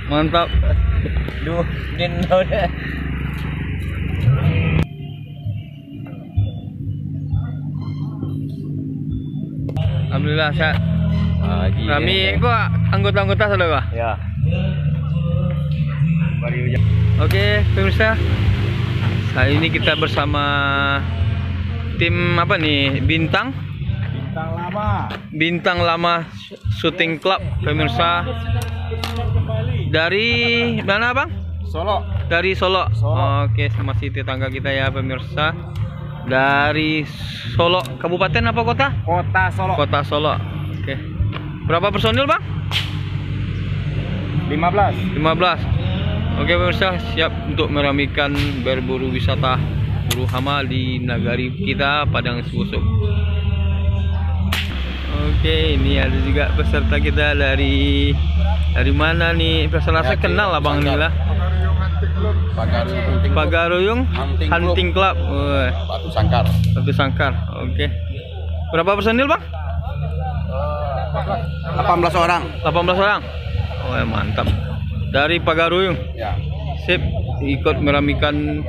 Mantap. Duh, dino deh. Alhamdulillah sehat. Kami kok anggota-anggota saudara. Ya. Oke, pemirsa. Hari ini kita bersama tim apa nih? Bintang Lama Shooting Club, pemirsa. Dari mana, Bang? Solo. Dari Solo. Oke, masih tetangga kita ya, pemirsa. Dari Solo, kabupaten apa kota? Kota Solo. Kota Solo. Oke. Berapa personil, Bang? 15. 15. Oke, pemirsa, siap untuk meramaikan berburu wisata buru hama di nagari kita, Padang Sibusuk. Oke, ini ada juga peserta kita dari mana nih? Peserta saya kenal lah Bang Nila. Pagaruyung Hunting Club. Batu Sangkar. Oke. Berapa personil, Bang? 18 orang. 18 orang. Oh, mantap. Dari Pagaruyung. Ya. Sip, ikut meramaikan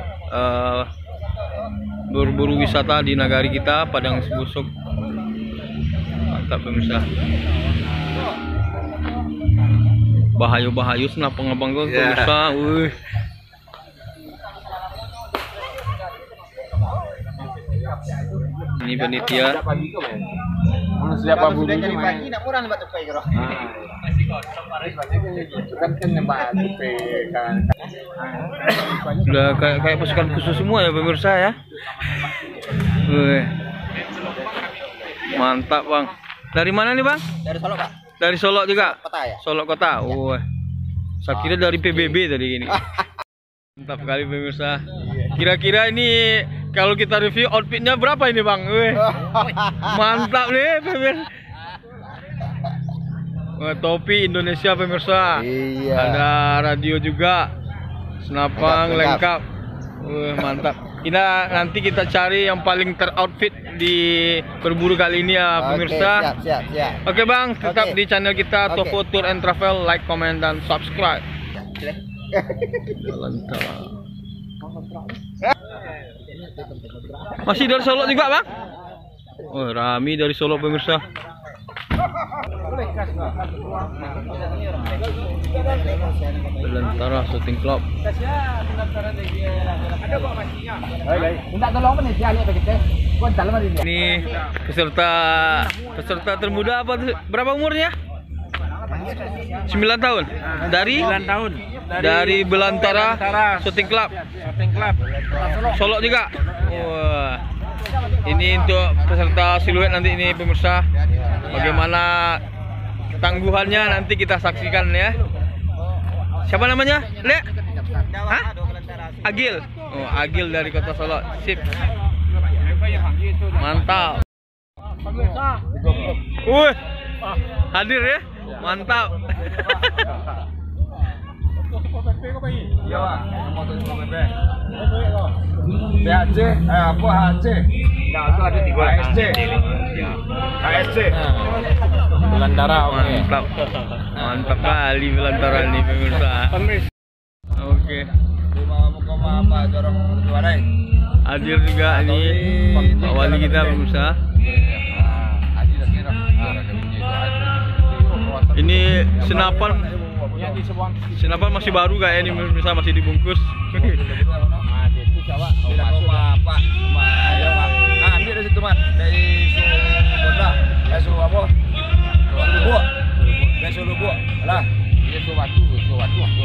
berburu wisata di nagari kita, Padang Sibusuk. Mantap, pemirsa. Bahayu senapang abang gue, pemirsa. Ini panitia. Siapa bu? Sudah kayak pasukan khusus semua ya, pemirsa ya. Mantap, Bang. Dari mana nih, Bang? Dari Solo, Pak. Dari Solo juga. Kota ya? Solo kota. Saya kira dari PBB tadi gini. Mantap kali, pemirsa. Kira-kira ini kalau kita review outfitnya berapa ini, Bang? Mantap nih, pemirsa. Topi Indonesia, pemirsa. Iya. Ada radio juga. Senapang lengkap. Mantap. Nanti kita cari yang paling teroutfit di berburu kali ini ya, pemirsa. Siap. Oke, Bang, tetap di channel kita Toko Tour and Travel, like, comment, dan subscribe. Masih dari Solo juga, Bang? Oh, Rami dari Solo, pemirsa. Belantara Shooting Club. Ini peserta termuda apa? Berapa umurnya? 9 tahun. Dari 9 tahun. Dari Belantara Shooting Club. Solo juga. Wah. Ini untuk peserta siluet nanti ini, pemirsa. Bagaimana tangguhannya nanti kita saksikan ya. Siapa namanya? Lek? Hah? Agil. Oh, Agil dari Kota Solo. Sip. Mantap. Hadir ya? Mantap. BHC, apa HC? Nah, itu ada 3 HSC. HSC. Belantara, mantap. Mantap kali Belantara ini, pemirsa. Oke. Apa dorong juara? Hadir juga ini Pak Wali kita, pemirsa. Ini senapan masih baru kayak ini, pemirsa, masih dibungkus. Ambil dari situ, Mat. Dari Sulubo. Dari Sulubo. Lah, dia Suwatu lah.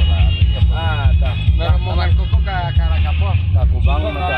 Dah. Mau kuku ke arah kapal. Aku bangun, Mas.